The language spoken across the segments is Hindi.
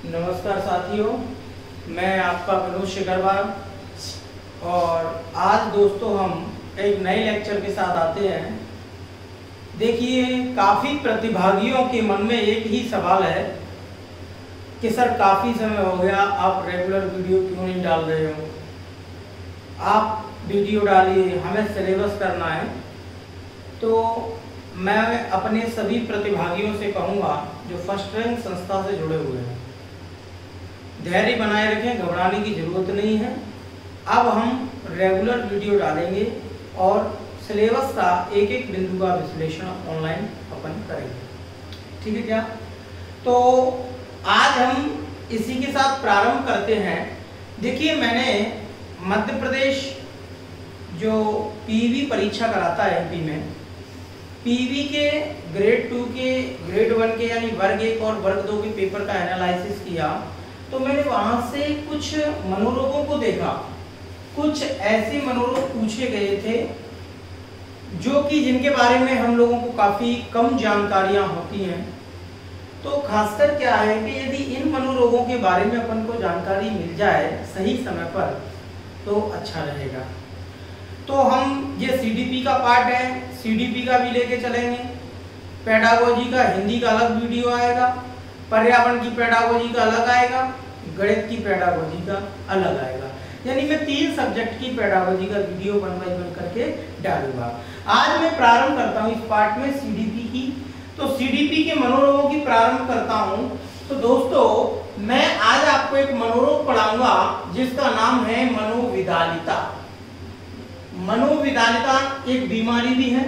नमस्कार साथियों, मैं आपका मनोज शिकरवार और आज दोस्तों हम एक नए लेक्चर के साथ आते हैं। देखिए, काफ़ी प्रतिभागियों के मन में एक ही सवाल है कि सर काफ़ी समय हो गया, आप रेगुलर वीडियो क्यों नहीं डाल रहे हो। आप वीडियो डालिए, हमें सिलेबस करना है। तो मैं अपने सभी प्रतिभागियों से कहूँगा जो फर्स्ट रैंक संस्था से जुड़े हुए हैं, धैर्य बनाए रखें, घबराने की ज़रूरत नहीं है। अब हम रेगुलर वीडियो डालेंगे और सिलेबस का एक एक बिंदु का विश्लेषण ऑनलाइन अपन करेंगे, ठीक है क्या। तो आज हम इसी के साथ प्रारंभ करते हैं। देखिए, मैंने मध्य प्रदेश जो पीवी परीक्षा कराता है एमपी में, पीवी के ग्रेड 2 के, ग्रेड 1 के यानी वर्ग 1 और वर्ग 2 के पेपर का एनालिसिस किया। तो मैंने वहाँ से कुछ मनोरोगों को देखा। कुछ ऐसे मनोरोग पूछे गए थे जो कि जिनके बारे में हम लोगों को काफ़ी कम जानकारियाँ होती हैं। तो खासकर क्या है कि यदि इन मनोरोगों के बारे में अपन को जानकारी मिल जाए सही समय पर तो अच्छा रहेगा। तो हम ये सीडीपी का पार्ट है, सीडीपी का भी लेके चलेंगे। पेडागोजी का हिंदी का अलग वीडियो आएगा, पर्यावरण की पेडागोजी का अलग आएगा, गणित की पेडागोजी का अलग आएगा। यानी मैं 3 सब्जेक्ट की पेडागोजी का वीडियो 1 बाय 1 करके डालूंगा। आज मैं प्रारंभ करता हूँ इस पार्ट में सीडीपी की। तो सीडीपी के मनोरोगों की प्रारंभ करता हूँ। तो दोस्तों, मैं आज आपको एक मनोरोग पढ़ाऊंगा जिसका नाम है मनोविदालिता। मनोविदालिता एक बीमारी भी है।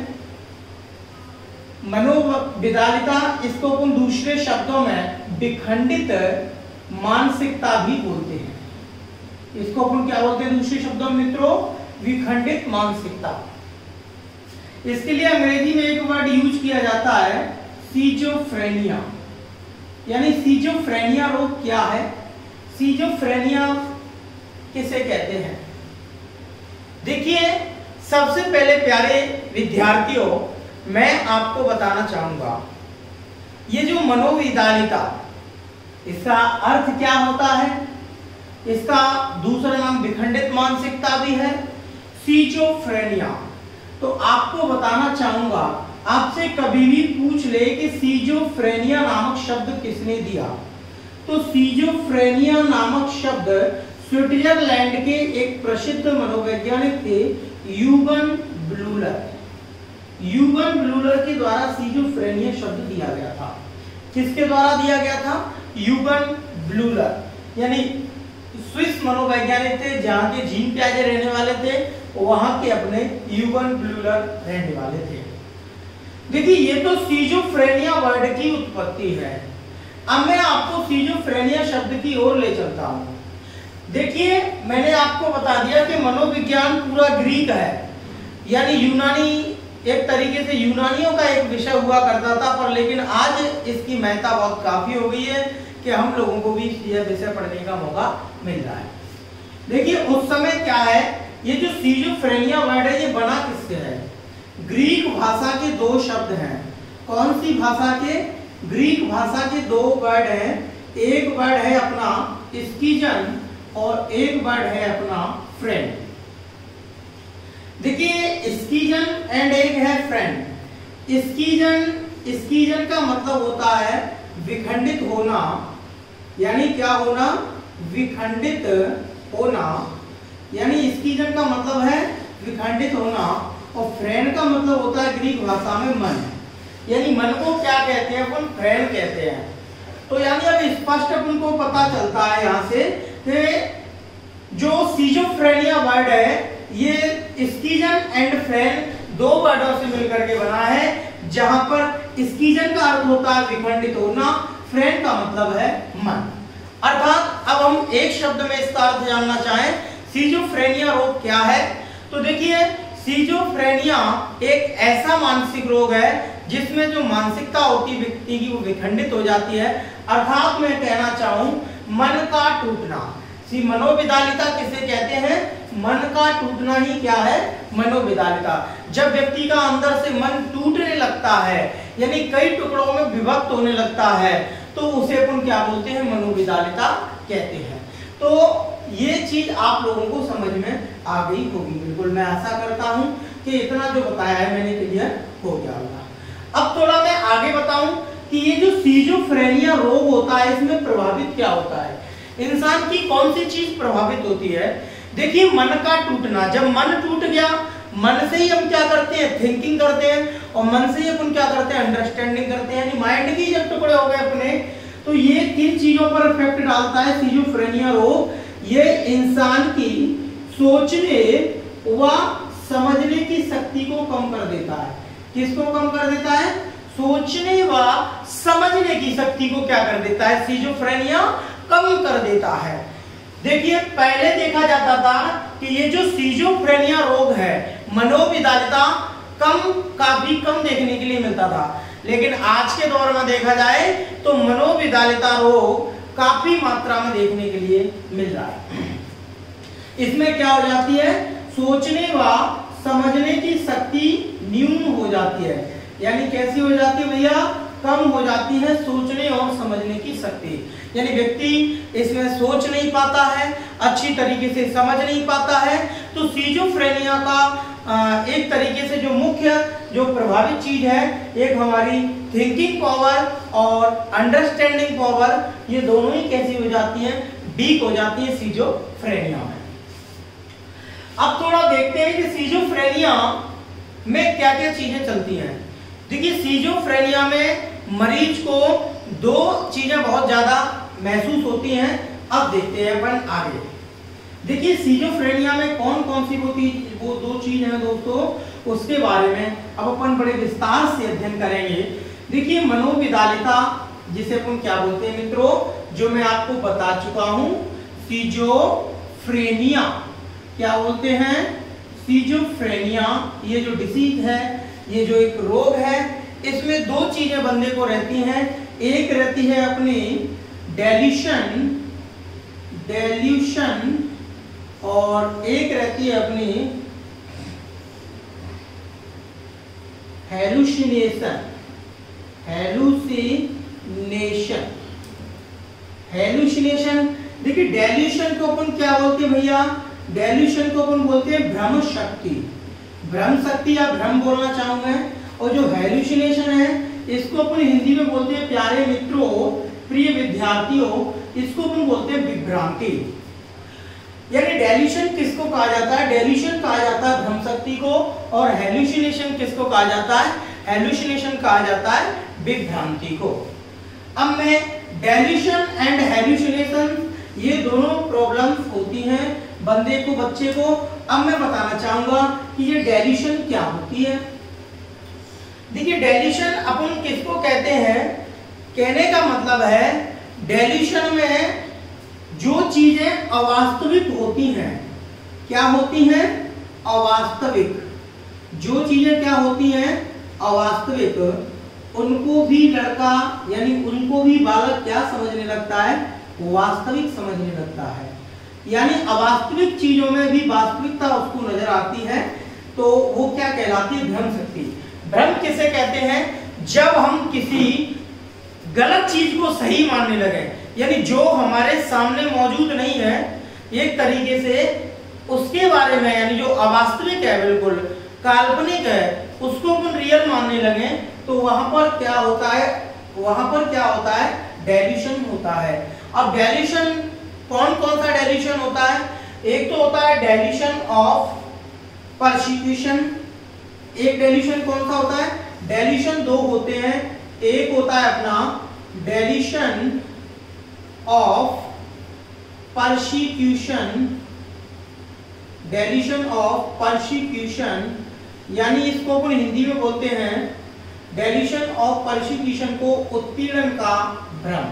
मनोविदालिता, इसको अपन दूसरे शब्दों में विखंडित मानसिकता भी बोलते हैं। इसको अपन क्या बोलते हैं दूसरे शब्दों में मित्रों? विखंडित मानसिकता। इसके लिए अंग्रेजी में एक वर्ड यूज किया जाता है, सिजोफ्रेनिया। यानी सिजोफ्रेनिया रोग क्या है, सिजोफ्रेनिया किसे कहते हैं। देखिए, सबसे पहले प्यारे विद्यार्थियों, मैं आपको बताना चाहूंगा ये जो मनोविदालिता, इसका अर्थ क्या होता है। इसका दूसरा नाम विखंडित मानसिकता भी है, सिजोफ्रेनिया। तो आपको बताना चाहूंगा, आपसे कभी भी पूछ ले कि सिजोफ्रेनिया नामक शब्द किसने दिया, तो सिजोफ्रेनिया नामक शब्द स्विट्जरलैंड के एक प्रसिद्ध मनोवैज्ञानिक थे, यूगन ब्लूलर। यूगन ब्लूलर के द्वारा सिजोफ्रेनिया शब्द दिया गया था। किसके द्वारा दिया गया था? यूगन ब्लूलर, यानी स्विस मनोवैज्ञानिक थे, जहां के जीन पियाजे रहने वाले थे, वहां के अपने यूगन ब्लूलर रहने वाले थे। देखिए, ये तो सिजोफ्रेनिया वर्ड की उत्पत्ति है। अब मैं आपको सिजोफ्रेनिया शब्द की ओर ले चलता हूं। देखिए, मैंने आपको बता दिया कि मनोविज्ञान पूरा ग्रीक है, यानी यूनानी, एक तरीके से यूनानियों का एक विषय हुआ करता था, पर लेकिन आज इसकी महत्ता बहुत काफी हो गई है कि हम लोगों को भी यह विषय पढ़ने का मौका मिल रहा है। देखिए, उस समय क्या है, ये जो सिजोफ्रेनिया वर्ड है ये बना किससे है? ग्रीक भाषा के 2 शब्द हैं। कौन सी भाषा के? ग्रीक भाषा के 2 वर्ड हैं। एक वर्ड है अपना स्कीजन और एक वर्ड है अपना फ्रेंड। देखिए, स्कीजन एंड एक है फ्रेंड। स्कीजन का मतलब होता है विखंडित होना, यानी क्या होना? विखंडित होना, यानी स्कीजन का मतलब है विखंडित होना। और फ्रेंड का मतलब होता है ग्रीक भाषा में मन, यानी मन को क्या कहते हैं अपन? फ्रेंड कहते हैं। तो यानी अब स्पष्ट अपन को पता चलता है यहाँ से कि जो सिजोफ्रेनिया वर्ड है ये स्कीजन एंड फ्रेंड 2 वर्डों से मिलकर के बना है, जहां पर स्कीजन का अर्थ होता है विखंडित होना, फ्रेंड का मतलब है मन। अर्थात अब हम एक शब्द में इसका अर्थ जानना चाहें, सिजोफ्रेनिया रोग क्या है। तो देखिए, सिजोफ्रेनिया एक ऐसा मानसिक रोग है जिसमें जो मानसिकता होती है व्यक्ति की वो विखंडित हो जाती है। अर्थात मैं कहना चाहूं मन का टूटना। मनोविदालिता किसे कहते हैं? मन का टूटना ही क्या है? मनोविदालिता। जब व्यक्ति का अंदर से मन टूटने लगता है, यानी कई टुकड़ों में विभक्त होने लगता है, तो उसे अपन क्या बोलते हैं, मनोविदालिता कहते हैं। तो ये चीज आप लोगों को समझ में आ गई होगी। बिल्कुल मैं आशा करता हूं कि इतना जो बताया है मैंने क्लियर हो गया होगा। अब थोड़ा मैं आगे बताऊं कि ये जो सिजोफ्रेनिया रोग होता है इसमें प्रभावित क्या होता है, इंसान की कौन सी चीज प्रभावित होती है। देखिए मन का टूटना, जब मन टूट गया, मन से ही हम क्या करते हैं, थिंकिंग करते हैं, और मन से ही अपन क्या करते हैं, अंडरस्टैंडिंग करते हैं, यानी माइंड के जब टुकड़े हो गए अपने, तो ये किन चीजों पर इफेक्ट डालता है सिजोफ्रेनिया रोग। ये इंसान की सोचने व समझने की शक्ति को कम कर देता है। किसको कम कर देता है, सोचने व समझने की शक्ति को क्या कर देता है, सिजोफ्रेनिया कम कर देता है। देखिए पहले देखा जाता था कि ये जो सिजोफ्रेनिया रोग है, मनोविदालिता काफी कम देखने के लिए मिलता था, लेकिन आज के दौर में देखा जाए तो मनोविदालिता रोग काफी मात्रा में देखने के लिए मिल रहा है। इसमें क्या हो जाती है, सोचने व समझने की शक्ति न्यून हो जाती है। यानी कैसी हो जाती है भैया, कम हो जाती है सोचने और समझने की शक्ति। यानी व्यक्ति इसमें सोच नहीं पाता है, अच्छी तरीके से समझ नहीं पाता है। तो सिजोफ्रेनिया का एक तरीके से जो मुख्य जो प्रभावित चीज है, एक हमारी थिंकिंग पावर और अंडरस्टैंडिंग पावर, ये दोनों ही कैसी हो जाती हैं, वीक हो जाती है सिजोफ्रेनिया में। अब थोड़ा देखते हैं कि सिजोफ्रेनिया में क्या क्या चीजें चलती हैं। देखिए सिजोफ्रेनिया में मरीज को दो चीजें बहुत ज्यादा महसूस होती हैं। अब देखते हैं अपन आगे। देखिए सिजोफ्रेनिया में कौन कौन सी वो दो चीज हैं दोस्तों, उसके बारे में अब अपन बड़े विस्तार से अध्ययन करेंगे। देखिए मनोविदालिता जिसे अपन क्या बोलते हैं मित्रों, जो मैं आपको बता चुका हूं, सिजोफ्रेनिया क्या बोलते हैं, सिजोफ्रेनिया ये जो डिसीज है, ये जो एक रोग है, इसमें दो चीजें बंदे को रहती हैं। एक रहती है अपनी डेल्यूशन और एक रहती है अपनी हेलुसिनेशन। देखिए डेल्यूशन को अपन क्या बोलते हैं भैया, डेल्यूशन को अपन बोलते हैं भ्रम शक्ति या भ्रम बोलना चाहूंगा। और जो हेलुसिनेशन है इसको अपन हिंदी में बोलते हैं, प्यारे मित्रों, प्रिय विद्यार्थियों, इसको अपन बोलते हैं विभ्रांति। यानी डेल्यूशन किसको कहा जाता है, डेल्यूशन कहा जाता है भ्रम शक्ति को, और हेलुसिनेशन किसको कहा जाता है, हेलुसिनेशन कहा जाता है विभ्रांति को। अब मैं डेल्यूशन एंड हेलुसिनेशन ये दोनों प्रॉब्लम्स होती हैं बंदे को, बच्चे को। अब मैं बताना चाहूंगा कि ये डेल्यूशन क्या होती है। देखिए डेल्यूशन अपन किसको कहते हैं, कहने का मतलब है डेल्यूशन में जो चीजें अवास्तविक होती हैं, क्या होती हैं, अवास्तविक। जो चीजें क्या होती हैं, अवास्तविक, उनको भी लड़का यानी उनको भी बालक क्या समझने लगता है, वास्तविक समझने लगता है। यानी अवास्तविक चीजों में भी वास्तविकता उसको नजर आती है, तो वो क्या कहलाती है, भ्रम शक्ति। भ्रम किसे कहते हैं, जब हम किसी गलत चीज को सही मानने लगे, यानी जो हमारे सामने मौजूद नहीं है, एक तरीके से उसके बारे में, यानी जो अवास्तविक है, बिल्कुल काल्पनिक है, उसको अपन रियल मानने लगे, तो वहां पर क्या होता है, डेल्यूशन होता है। अब डेल्यूशन कौन कौन सा डेल्यूशन होता है, एक तो होता है डेल्यूशन ऑफ परसिक्यूशन। एक डेल्यूशन कौन सा होता है, डेल्यूशन दो होते हैं, एक होता है अपना dilution of persecution, dilution of persecution, यानी इसको अपन हिंदी में बोलते हैं डेल्यूशन ऑफ परसिक्यूशन को उत्पीड़न का भ्रम।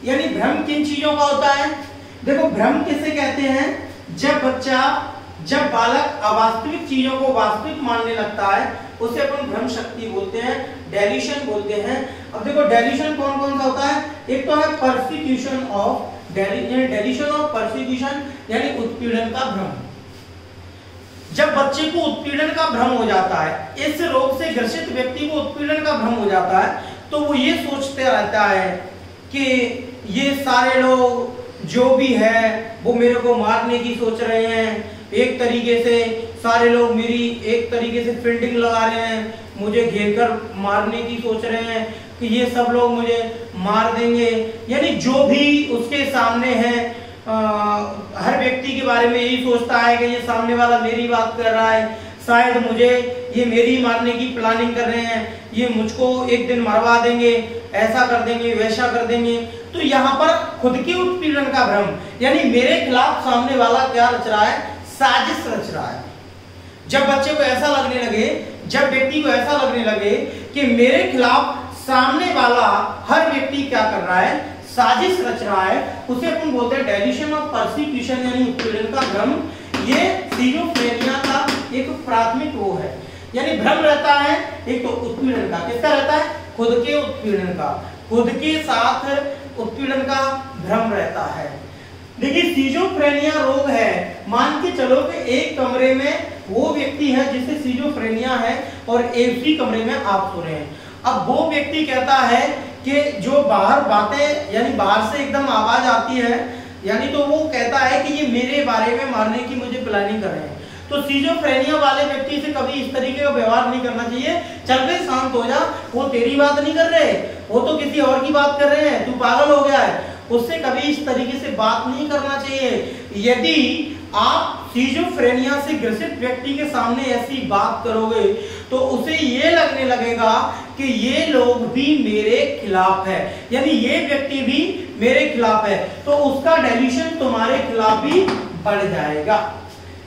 यानी भ्रम किन चीजों का होता है, देखो भ्रम किसे कहते हैं, जब बालक अवास्तविक चीजों को वास्तविक मानने लगता है, उसे अपन भ्रम शक्ति बोलते हैं, डेल्यूशन बोलते हैं। अब देखो डेल्यूशन कौन कौन सा होता है, एक तो है persecution of dilution of persecution, यानी उत्पीड़न का भ्रम। जब बच्चे को उत्पीड़न का भ्रम हो जाता है, इस रोग से ग्रसित व्यक्ति को उत्पीड़न का भ्रम हो जाता है, तो वो ये सोचते रहता है कि ये सारे लोग जो भी है वो मेरे को मारने की सोच रहे हैं, एक तरीके से सारे लोग मेरी एक तरीके से फील्डिंग लगा रहे हैं, मुझे घेर कर मारने की सोच रहे हैं कि ये सब लोग मुझे मार देंगे। यानी जो भी उसके सामने है हर व्यक्ति के बारे में यही सोचता है कि ये सामने वाला मेरी बात कर रहा है, शायद मुझे ये मेरी मारने की प्लानिंग कर रहे हैं, ये मुझको एक दिन मरवा देंगे, ऐसा कर देंगे, वैसा कर देंगे। तो यहाँ पर खुद के उत्पीड़न का भ्रम, यानी मेरे खिलाफ सामने वाला क्या रच रहा है, साजिश रच रहा है। जब बच्चे को ऐसा लगने लगे, जब व्यक्ति को ऐसा लगने लगे कि मेरे खिलाफ सामने वाला हर व्यक्ति क्या कर रहा है, साजिश रच रहा है, उसे अपन बोलते हैं डेल्यूशन ऑफ परसिक्यूशन, यानी उत्पीड़न का भ्रम। ये सिजोफ्रेनिया का एक प्राथमिक वो है, यानी भ्रम रहता है एक तो उत्पीड़न का, किसका रहता है, खुद के उत्पीड़न का, खुद के साथ उत्पीड़न का भ्रम रहता है। देखिए सिजोफ्रेनिया रोग है, मान के चलो कि एक कमरे में वो व्यक्ति है जिसे सिजोफ्रेनिया है और एक ही कमरे में आप सो रहे हैं। अब वो व्यक्ति कहता है कि जो बाहर बातें, यानी बाहर से एकदम आवाज आती है, यानी तो वो कहता है कि ये मेरे बारे में मारने की मुझे प्लानिंग कर रहे हैं। तो सिजोफ्रेनिया वाले व्यक्ति से कभी इस तरीके का व्यवहार नहीं करना चाहिए, चल बे शांत हो जा, वो तेरी बात नहीं कर रहे, वो तो किसी और की बात कर रहे हैं, तू पागल हो गया है, उससे कभी इस तरीके से बात नहीं करना चाहिए। यदि आप सिजोफ्रेनिया से ग्रसित व्यक्ति के सामने ऐसी बात करोगे तो उसे ये लगने लगेगा कि ये लोग भी मेरे खिलाफ है, यानी ये व्यक्ति भी मेरे खिलाफ है, तो उसका डेल्यूशन तुम्हारे खिलाफ भी बढ़ जाएगा।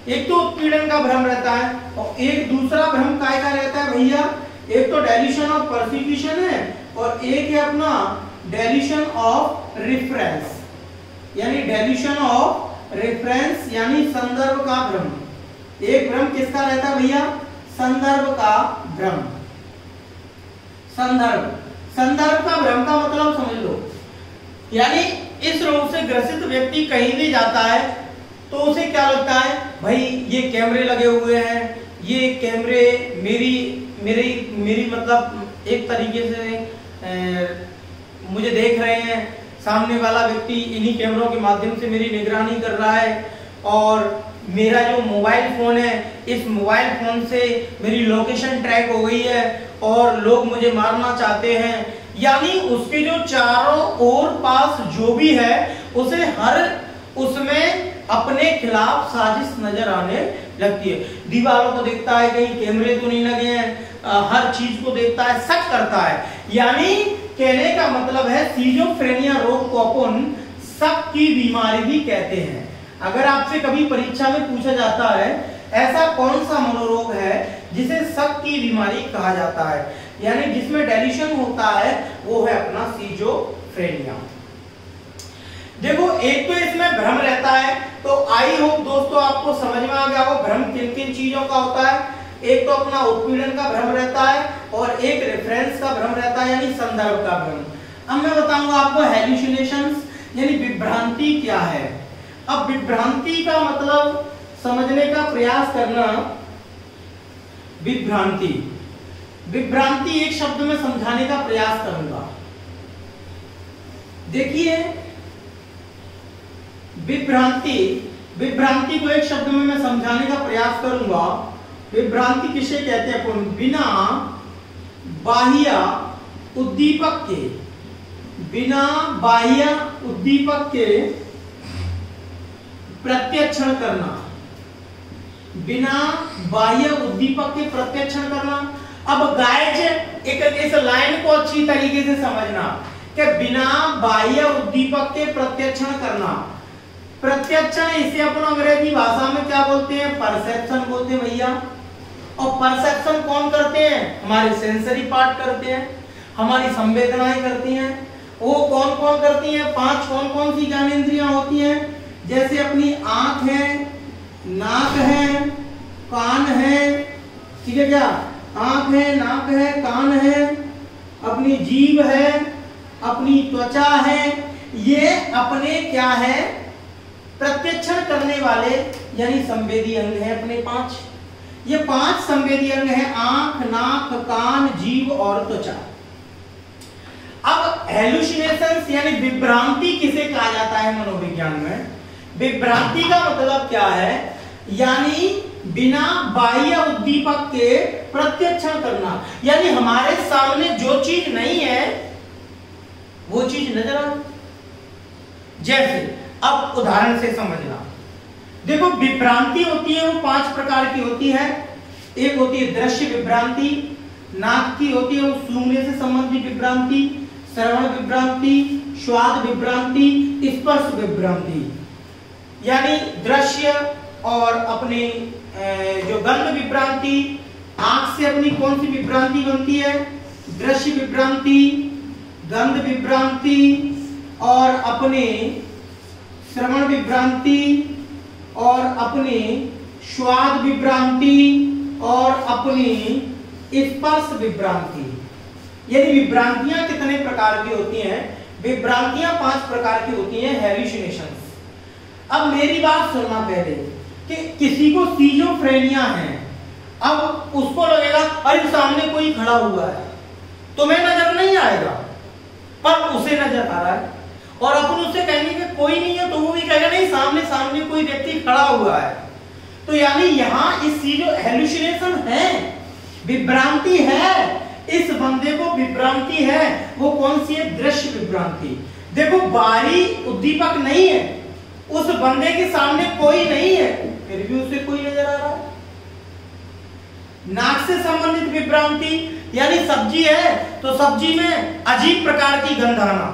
एक तो उत्पीड़न का भ्रम रहता है और एक दूसरा भ्रम काय का रहता है भैया, एक तो डेल्यूशन ऑफ परसिक्यूशन है और एक है अपना डेल्यूशन ऑफ रेफरेंस, यानी डेल्यूशन ऑफ रेफरेंस यानी संदर्भ का भ्रम। एक भ्रम किसका रहता है भैया, संदर्भ का भ्रम। संदर्भ का भ्रम का मतलब समझ लो, यानी इस रोग से ग्रसित व्यक्ति कहीं भी जाता है तो उसे क्या लगता है, भाई ये कैमरे लगे हुए हैं, ये कैमरे मेरी मतलब एक तरीके से मुझे देख रहे हैं, सामने वाला व्यक्ति इन्हीं कैमरों के माध्यम से मेरी निगरानी कर रहा है और मेरा जो मोबाइल फोन है, इस मोबाइल फोन से मेरी लोकेशन ट्रैक हो गई है और लोग मुझे मारना चाहते हैं। यानी उसके जो चारों ओर पास जो भी है उसे हर उसमें अपने खिलाफ साजिश नजर आने लगती है। दीवारों को देखता है कहीं कैमरे तो नहीं लगे हैं, हर चीज को देखता है, शक करता है। यानी कहने का मतलब है सिजोफ्रेनिया रोग को अपन शक की बीमारी भी कहते हैं। अगर आपसे कभी परीक्षा में पूछा जाता है ऐसा कौन सा मनोरोग है जिसे शक की बीमारी कहा जाता है, यानी जिसमें डेल्यूशन होता है, वो है अपना सिजोफ्रेनिया। देखो एक तो इसमें भ्रम रहता है, तो आई होप दोस्तों आपको समझ में आ गया हो भ्रम किन किन चीजों का होता है। एक तो अपना उत्पीड़न का भ्रम रहता है और एक रेफरेंस का भ्रम रहता है, यानी संदर्भ का भ्रम। अब मैं बताऊंगा आपको हेलुसिनेशंस यानी विभ्रांति क्या है। अब विभ्रांति का मतलब समझने का प्रयास करना। विभ्रांति एक शब्द में समझाने का प्रयास करूंगा। देखिए विभ्रांति को एक शब्द में मैं समझाने का प्रयास करूंगा। विभ्रांति किसे कहते हैं अपन, बिना बाह्य उद्दीपक के प्रत्यक्षण करना, बिना बाह्य उद्दीपक के प्रत्यक्षण करना। अब गाइज एक इस लाइन को अच्छी तरीके से समझना कि बिना बाह्य उद्दीपक के प्रत्यक्षण करना। प्रत्यक्षण इसे अपन अंग्रेजी भाषा में क्या बोलते हैं, परसेप्शन बोलते हैं भैया। और परसेप्शन कौन करते हैं, हमारे सेंसरी पार्ट करते हैं, हमारी संवेदनाएं करती हैं। वो कौन कौन करती हैं, 5 कौन कौन सी ज्ञानेंद्रियां होती हैं, जैसे अपनी आंख है, नाक है, कान है, ठीक है क्या, आंख है, नाक है, कान है, अपनी जीभ है, अपनी त्वचा है। ये अपने क्या है, प्रत्यक्षण करने वाले यानी संवेदी अंग है अपने 5। ये 5 संवेदी अंग है, आंख, नाक, कान, जीभ और त्वचा। हेलुसिनेशंस यानी विभ्रांति किसे कहा जाता है मनोविज्ञान में? विभ्रांति का मतलब क्या है? यानी बिना बाह्य उद्दीपक के प्रत्यक्षण करना, यानी हमारे सामने जो चीज नहीं है वो चीज नजर आ। जैसे अब उदाहरण से समझना, देखो विभ्रांति होती है वो 5 प्रकार की होती है। एक होती है दृश्य विभ्रांति, नाक की होती है वो सूंघने से संबंधित विभ्रांति, श्रवण विभ्रांति, स्वाद विभ्रांति, स्पर्श विभ्रांति। यानी दृश्य और अपने जो गंध विभ्रांति, आंख से अपनी कौन सी विभ्रांति बनती है? दृश्य विभ्रांति, गंध विभ्रांति और अपने श्रवण विभ्रांति और अपनी स्वाद विभ्रांति और अपनी स्पर्श विभ्रांति। यदि विभ्रांतियां कितने प्रकार की होती हैं? विभ्रांतियां 5 प्रकार की होती हैं, हेलुसिनेशंस। अब मेरी बात सुनना पहले कि किसी को सिजोफ्रेनिया है, अब उसको लगेगा अरे सामने कोई खड़ा हुआ है, तुम्हें नजर नहीं आएगा पर उसे नजर आ रहा है, और अपन उससे कहेंगे कि कोई नहीं है तो वो भी कहेगा नहीं सामने कोई व्यक्ति खड़ा हुआ है। तो यानी यहाँ इस सीजो हेलुसिनेशन है, विभ्रांति है, इस बंदे को विभ्रांति है। वो कौन सी है? दृश्य विभ्रांति। देखो बाहरी उद्दीपक नहीं है, उस बंदे के सामने कोई नहीं है फिर भी उसे कोई नजर आ रहा है। नाक से संबंधित विभ्रांति, यानी सब्जी है तो सब्जी में अजीब प्रकार की गंध आना।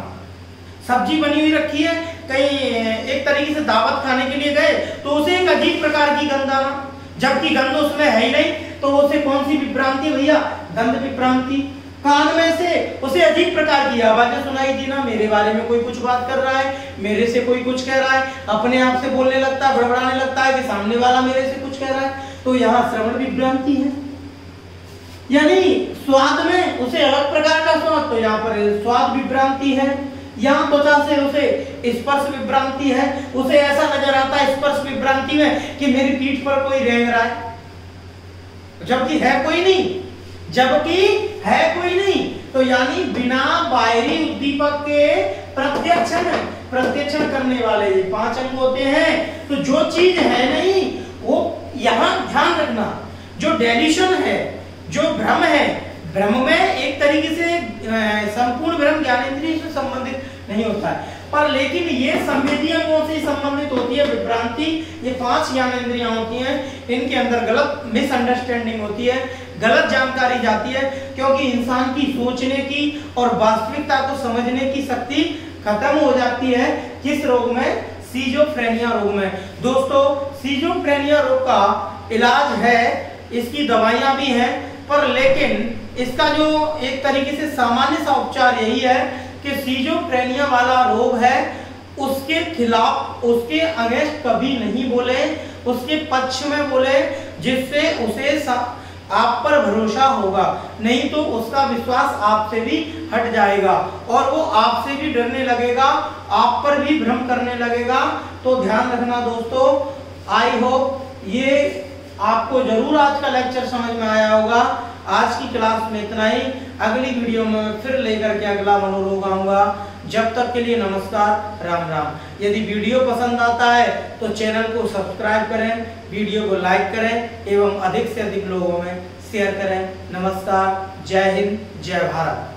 सब्जी बनी हुई रखी है, कहीं एक तरीके से दावत खाने के लिए गए तो उसे एक अजीब प्रकार की गंध आना, जबकि गंध उसमें है ही नहीं, तो उसे कौन सी विभ्रांति भैया? गंध विभ्रांति। कान में से उसे अजीब प्रकार की आवाजें सुनाई दी ना, मेरे बारे में कोई कुछ बात कर रहा है, मेरे से कोई कुछ कह रहा है, अपने आप से बोलने लगता है, बड़बड़ाने लगता है कि सामने वाला मेरे से कुछ कह रहा है, तो यहाँ श्रवण विभ्रांति है। यानी स्वाद में उसे अलग प्रकार का स्वाद, तो यहाँ पर स्वाद विभ्रांति है। यहाँ त्वचा से उसे स्पर्श विभ्रांति है, उसे ऐसा नजर आता है स्पर्श विभ्रांति में कि मेरी पीठ पर कोई रेंग रहा है, जबकि है कोई नहीं, तो यानी बिना बाहरी उद्दीपक के प्रत्यक्षण करने वाले ये 5 अंग होते हैं। तो जो चीज है नहीं वो यहाँ ध्यान रखना, जो डेल्यूशन है, जो भ्रम है, भ्रम में एक तरीके से संपूर्ण भ्रम ज्ञानेंद्रिय से संबंधित नहीं होता है, पर लेकिन ये संवेदी अंगों से संबंधित होती है विभ्रांति। ये 5 ज्ञानेंद्रियां होती हैं, इनके अंदर गलत मिसअंडरस्टैंडिंग होती है, गलत जानकारी जाती है, क्योंकि इंसान की सोचने की और वास्तविकता को समझने की शक्ति खत्म हो जाती है। किस रोग में? सिजोफ्रेनिया रोग में। दोस्तों सिजोफ्रेनिया रोग का इलाज है, इसकी दवाइयां भी हैं, पर लेकिन इसका जो एक तरीके से सामान्य सा उपचार यही है कि सिजोफ्रेनिया वाला रोग है उसके खिलाफ, उसके अगेंस्ट कभी नहीं बोले, उसके पक्ष में बोले, जिससे उसे आप पर भरोसा होगा, नहीं तो उसका विश्वास आपसे भी हट जाएगा और वो आपसे भी डरने लगेगा, आप पर भी भ्रम करने लगेगा। तो ध्यान रखना दोस्तों। आई होप ये आपको जरूर आज का लेक्चर समझ में आया होगा। आज की क्लास में इतना ही, अगली वीडियो में फिर लेकर के अगला मनोरोग आऊंगा। जब तक के लिए नमस्कार, राम राम। यदि वीडियो पसंद आता है तो चैनल को सब्सक्राइब करें, वीडियो को लाइक करें एवं अधिक से अधिक लोगों में शेयर करें। नमस्कार, जय हिंद, जय भारत।